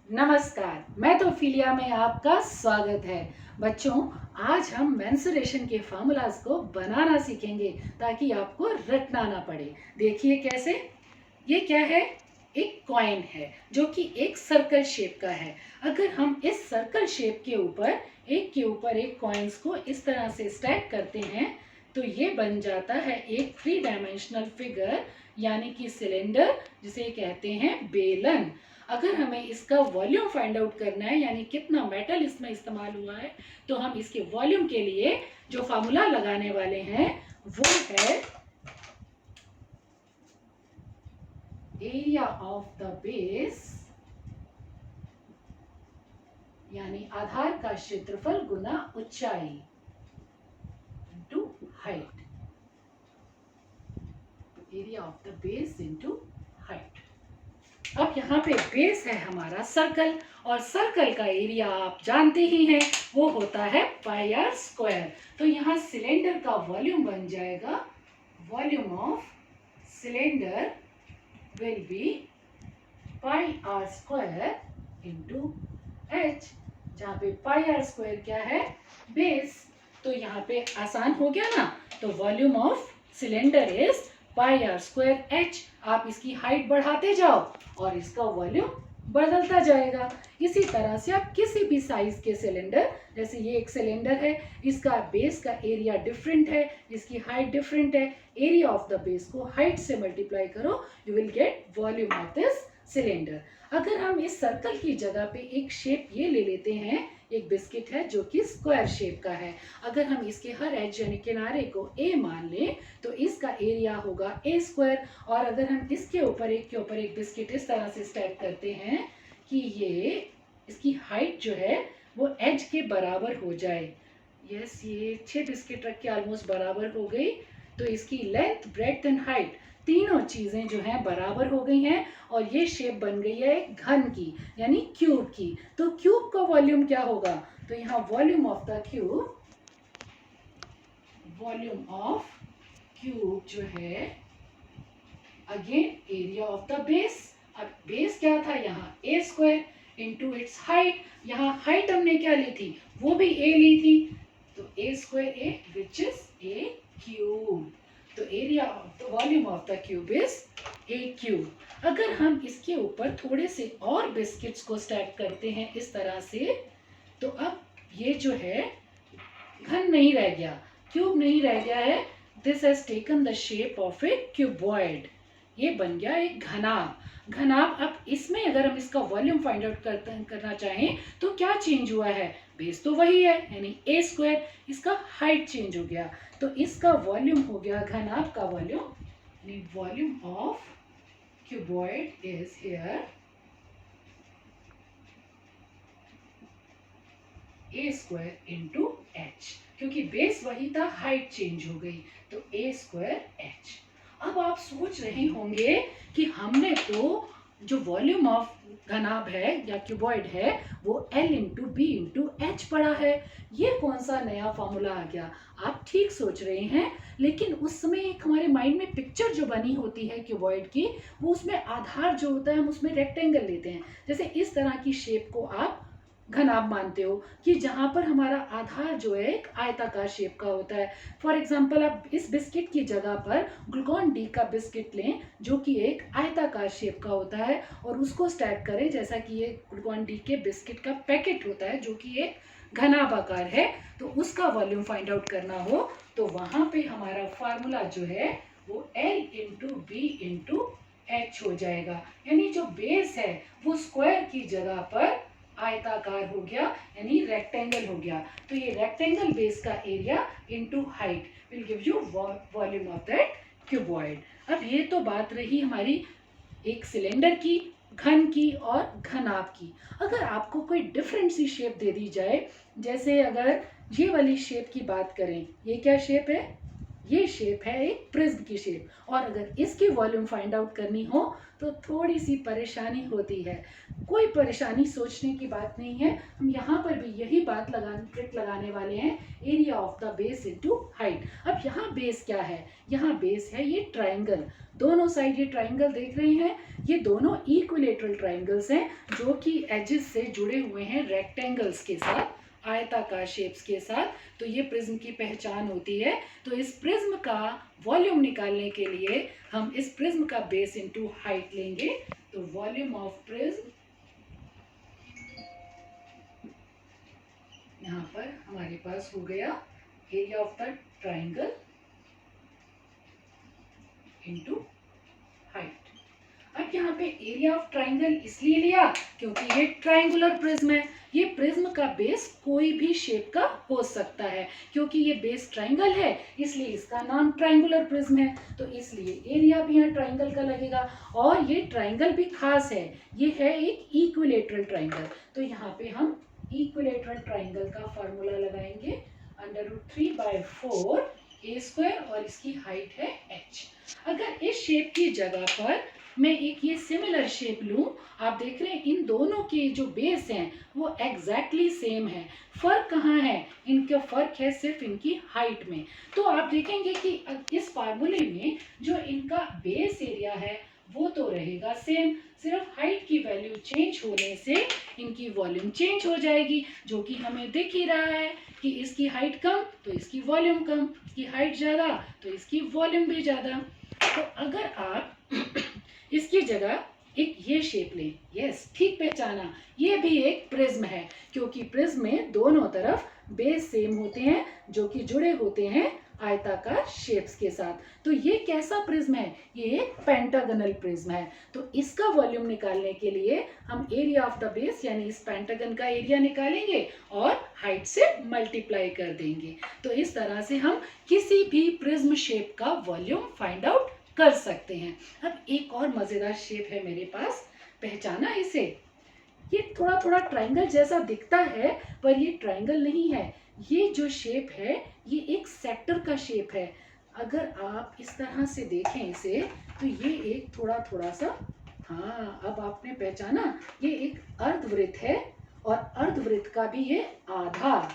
नमस्कार, मैं तो फिलिया में आपका स्वागत है। बच्चों, आज हम मेंसुरेशन के फार्मूलाज को बनाना सीखेंगे ताकि आपको रटना ना पड़े। देखिए कैसे। ये क्या है? एक कॉइन है जो कि एक सर्कल शेप का है। अगर हम इस सर्कल शेप के ऊपर एक कॉइन्स को इस तरह से स्टैक करते हैं तो ये बन जाता है एक थ्री डायमेंशनल फिगर, यानी कि सिलेंडर, जिसे कहते हैं बेलन। अगर हमें इसका वॉल्यूम फाइंड आउट करना है, यानी कितना मेटल इसमें इस्तेमाल हुआ है, तो हम इसके वॉल्यूम के लिए जो फार्मूला लगाने वाले हैं वो है एरिया ऑफ द बेस, यानी आधार का क्षेत्रफल गुना ऊंचाई into height. Area of the base into height. अब यहाँ पे बेस है हमारा सर्कल, और सर्कल का एरिया आप जानते ही हैं, वो होता है पाई आर स्क्वायर। तो यहाँ सिलेंडर का वॉल्यूम बन जाएगा, volume of cylinder will be pi r square into h, जहाँ पे पाई आर स्क्वायर क्या है? बेस। तो यहाँ पे आसान हो गया ना। तो volume of cylinder is pi r square h. आप इसकी हाइट बढ़ाते जाओ और इसका वॉल्यूम बदलता जाएगा। इसी तरह से आप किसी भी साइज के सिलेंडर, जैसे ये एक सिलेंडर है, इसका बेस का एरिया डिफरेंट है, इसकी हाइट डिफरेंट है, एरिया ऑफ द बेस को हाइट से मल्टीप्लाई करो, you will get volume of this cylinder. अगर हम इस सर्कल की जगह पे एक शेप ये ले लेते हैं, एक बिस्किट है जो कि स्क्वायर शेप का है, अगर हम इसके हर एज यानी किनारे को a मान लें तो इसका एरिया होगा a स्क्वायर। और अगर हम इसके ऊपर एक बिस्किट इस तरह से स्टैक करते हैं कि ये इसकी हाइट जो है वो एज के बराबर हो जाए, यस, ये 6 बिस्किट रख के ऑलमोस्ट बराबर हो गई, तो इसकी लेंथ, ब्रेड्थ एंड हाइट तीनों चीजें जो हैं बराबर हो गई हैं, और ये शेप बन गई है एक घन की, यानी क्यूब की। तो क्यूब का वॉल्यूम क्या होगा? तो यहाँ volume of the cube, volume of cube जो है, again area of the base. अब बेस क्या था यहाँ? ए स्क्वायर इंटू इट्स हाइट। यहाँ हाइट हमने क्या ली थी? वो भी ए ली थी, तो a square a which is a cube. तो area of the volume of the cube is a cube. अगर हम इसके ऊपर थोड़े से और बिस्किट्स को स्टैक करते हैं इस तरह से, तो अब ये जो है घन नहीं रह गया, क्यूब नहीं रह गया है, this has taken the shape of A cuboid. ये बन गया एक घनाभ। घनाभ। अब इसमें अगर हम इसका वॉल्यूम फाइंड आउट करना चाहें तो क्या चेंज हुआ है? बेस तो वही है, यानी ए स्क्वायर, इसका हाइट चेंज हो गया, तो इसका वॉल्यूम हो गया, घनाभ का वॉल्यूम, यानी volume of cuboid is here A square into H, क्योंकि बेस वही था, हाइट चेंज हो गई, तो ए स्क्वायर एच। अब आप सोच रहे होंगे कि हमने तो जो वॉल्यूम ऑफ घनाभ है या क्यूबॉइड है वो L into b into h पड़ा है, ये कौन सा नया फॉर्मूला आ गया? आप ठीक सोच रहे हैं, लेकिन उस समय एक हमारे माइंड में पिक्चर जो बनी होती है क्यूबॉइड की, वो उसमें आधार जो होता है हम उसमें रेक्टेंगल लेते हैं। जैसे इस तरह की शेप को आप घनाभ मानते हो कि जहाँ पर हमारा आधार जो है एक आयताकार शेप का होता है। फॉर एग्जाम्पल, आप इस बिस्किट की जगह पर ग्लूकॉन डी का बिस्किट लें जो कि एक आयताकार शेप का होता है, और उसको स्टैक करें जैसा कि ये ग्लूकॉन डी के बिस्किट का पैकेट होता है जो कि एक घनाभ आकार है। तो उसका वॉल्यूम फाइंड आउट करना हो तो वहाँ पे हमारा फार्मूला जो है वो L into b into h हो जाएगा, यानी जो बेस है वो स्क्वायर की जगह पर आयताकार हो गया, यानी रेक्टेंगल हो गया। तो ये रेक्टेंगल बेस का area into height will give you volume of that cuboid. अब ये तो बात रही हमारी एक सिलेंडर की, घन की और घनाभ की। अगर आपको कोई डिफरेंट सी शेप दे दी जाए, जैसे अगर ये वाली शेप की बात करें, ये क्या शेप है? ये शेप है एक प्रिज्म की शेप। और अगर इसकी वॉल्यूम फाइंड आउट करनी हो तो थोड़ी सी परेशानी होती है। कोई परेशानी सोचने की बात नहीं है, हम यहाँ पर भी यही बात ट्रिक लगाने वाले हैं, area of the base into height. अब यहाँ बेस क्या है, यहाँ बेस है ये ट्राइंगल। दोनों साइड ये ट्राइंगल देख रहे हैं, ये दोनों इक्विलेटरल ट्राइंगल्स हैं जो कि एजेस से जुड़े हुए हैं रेक्टेंगल्स के साथ, आयताकार शेप्स के साथ। तो ये प्रिज्म की पहचान होती है। तो इस प्रिज्म का वॉल्यूम निकालने के लिए हम इस प्रिज्म का बेस इनटू हाइट लेंगे। तो वॉल्यूम ऑफ प्रिज्म यहाँ पर हमारे पास हो गया area of the triangle into height. अब यहाँ पे एरिया ऑफ ट्राइंगल इसलिए लिया क्योंकि ये ट्राइंगुलर प्रिज्म है। ये प्रिज्म का बेस कोई भी शेप का हो सकता है, क्योंकि ये बेस ट्राइंगल है इसलिए इसका नाम ट्राइंगुलर प्रिज्म है। तो इसलिए एरिया भी यहाँ ट्राइंगल का लगेगा। और ये ट्राइंगल भी खास है, ये है एक इक्विलेटरल ट्राइंगल। तो यहाँ पे हम इक्विलेटरल ट्राइंगल का फॉर्मूला लगाएंगे, √3/4 a² और इसकी हाइट है h। अगर इस शेप की जगह पर मैं एक ये सिमिलर शेप लूं, आप देख रहे हैं इन दोनों के जो बेस हैं वो एग्जैक्टली सेम है। फर्क कहाँ है, इनका फर्क है सिर्फ इनकी हाइट में। तो आप देखेंगे कि इस फार्मूले में जो इनका बेस एरिया है वो तो रहेगा सेम, सिर्फ हाइट की वैल्यू चेंज होने से इनकी वॉल्यूम चेंज हो जाएगी, जो कि हमें दिख ही रहा है कि इसकी हाइट कम तो इसकी वॉल्यूम कम, इसकी हाइट ज़्यादा तो इसकी वॉल्यूम भी ज़्यादा। तो अगर आप इसकी जगह एक ये शेप लें, यस ठीक पहचाना, ये भी एक प्रिज्म है, क्योंकि प्रिज्म में दोनों तरफ बेस सेम होते हैं जो कि जुड़े होते हैं आयताकार शेप्स के साथ। तो ये कैसा प्रिज्म है, ये एक पेंटागनल प्रिज्म है। तो इसका वॉल्यूम निकालने के लिए हम एरिया ऑफ द बेस यानी इस पेंटागन का एरिया निकालेंगे और हाइट से मल्टीप्लाई कर देंगे। तो इस तरह से हम किसी भी प्रिज्म शेप का वॉल्यूम फाइंड आउट कर सकते हैं। अब एक और मजेदार शेप है मेरे पास, पहचाना इसे, ये थोड़ा थोड़ा ट्राइंगल जैसा दिखता है पर ये ट्राइंगल नहीं है। ये जो शेप है ये एक सेक्टर का शेप है। अगर आप इस तरह से देखें इसे तो ये एक थोड़ा थोड़ा सा, हाँ अब आपने पहचाना, ये एक अर्धवृत्त है और अर्धवृत्त का भी ये आधा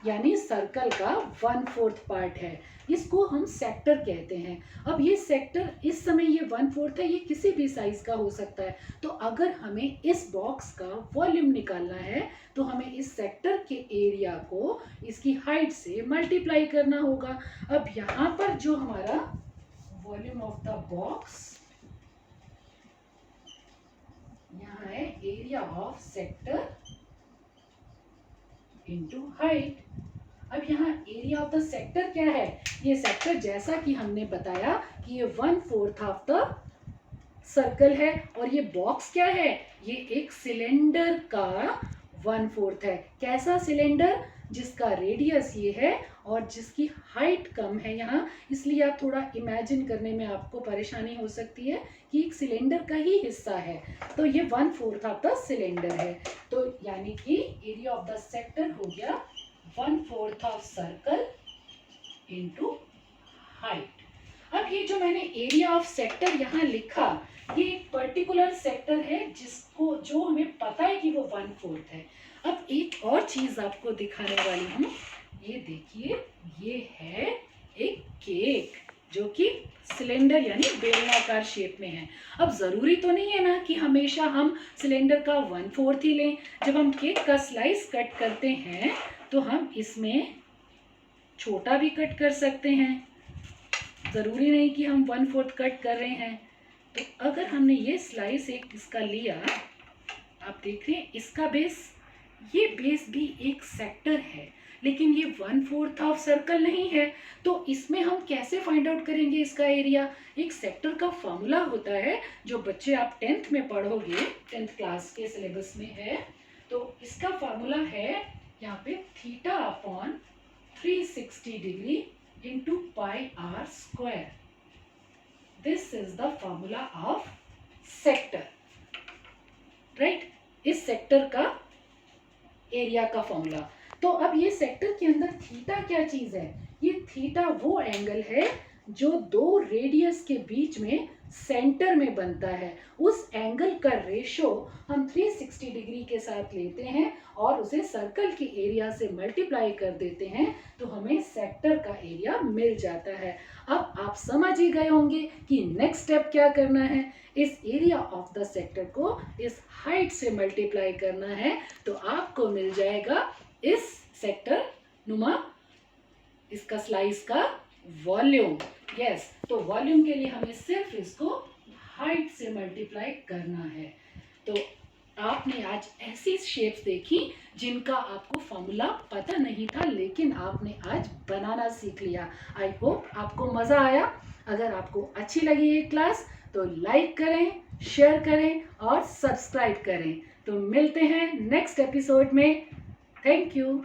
यानी सर्कल का 1/4 पार्ट है। इसको हम सेक्टर कहते हैं। अब ये सेक्टर इस समय ये 1/4 है, ये किसी भी साइज का हो सकता है। तो अगर हमें इस बॉक्स का वॉल्यूम निकालना है तो हमें इस सेक्टर के एरिया को इसकी हाइट से मल्टीप्लाई करना होगा। अब यहाँ पर जो हमारा वॉल्यूम ऑफ द बॉक्स यहाँ है area of sector into height. अब यहाँ एरिया ऑफ द सेक्टर क्या है, ये सेक्टर जैसा कि हमने बताया कि ये 1/4 ऑफ द सर्कल है। और ये बॉक्स क्या है, ये एक सिलेंडर का 1/4 है। कैसा सिलेंडर, जिसका रेडियस ये है और जिसकी हाइट कम है यहाँ, इसलिए आप थोड़ा इमेजिन करने में आपको परेशानी हो सकती है कि एक सिलेंडर का ही हिस्सा है। तो ये 1/4 ऑफ द सिलेंडर है। तो यानी कि एरिया ऑफ द सेक्टर हो गया 1/4 ऑफ सर्कल इनटू हाइट। अब ये जो मैंने एरिया ऑफ सेक्टर यहाँ लिखा, ये एक पर्टिकुलर सेक्टर है जिसको जो हमें पता है कि वो 1/4 है। अब एक और चीज आपको दिखाने वाली हूँ, ये देखिए, ये है एक केक जो कि सिलेंडर यानी बेलनाकार शेप में है। अब ज़रूरी तो नहीं है ना कि हमेशा हम सिलेंडर का 1/4 ही लें। जब हम केक का स्लाइस कट करते हैं तो हम इसमें छोटा भी कट कर सकते हैं, ज़रूरी नहीं कि हम 1/4 कट कर रहे हैं। तो अगर हमने ये स्लाइस एक इसका लिया, आप देख रहे हैं इसका बेस, ये बेस भी एक सेक्टर है लेकिन ये 1/4 ऑफ सर्कल नहीं है। तो इसमें हम कैसे फाइंड आउट करेंगे इसका एरिया। एक सेक्टर का फॉर्मूला होता है जो बच्चे आप 10th में पढ़ोगे, 10th क्लास के सिलेबस में है। तो इसका फॉर्मूला है यहाँ पे θ/360 degree into πr²। This is the formula of sector, right. इस सेक्टर का एरिया का फॉर्मूला। तो अब ये सेक्टर के अंदर थीटा क्या चीज है, ये थीटा वो एंगल है जो दो रेडियस के बीच में सेंटर में बनता है। उस एंगल का रेशो हम 360 डिग्री के साथ लेते हैं और उसे सर्कल के एरिया से मल्टीप्लाई कर देते हैं तो हमें सेक्टर का एरिया मिल जाता है। अब आप समझ ही गए होंगे कि नेक्स्ट स्टेप क्या करना है। इस एरिया ऑफ द सेक्टर को इस हाइट से मल्टीप्लाई करना है तो आपको मिल जाएगा इस सेक्टर नुमा इसका स्लाइस का वॉल्यूम। यस, तो वॉल्यूम के लिए हमें सिर्फ इसको हाइट से मल्टीप्लाई करना है। तो आपने आज ऐसी शेप्स देखी जिनका आपको फॉर्मूला पता नहीं था, लेकिन आपने आज बनाना सीख लिया। आई होप आपको मज़ा आया। अगर आपको अच्छी लगी ये क्लास तो लाइक करें, शेयर करें और सब्सक्राइब करें। तो मिलते हैं नेक्स्ट एपिसोड में। Thank you.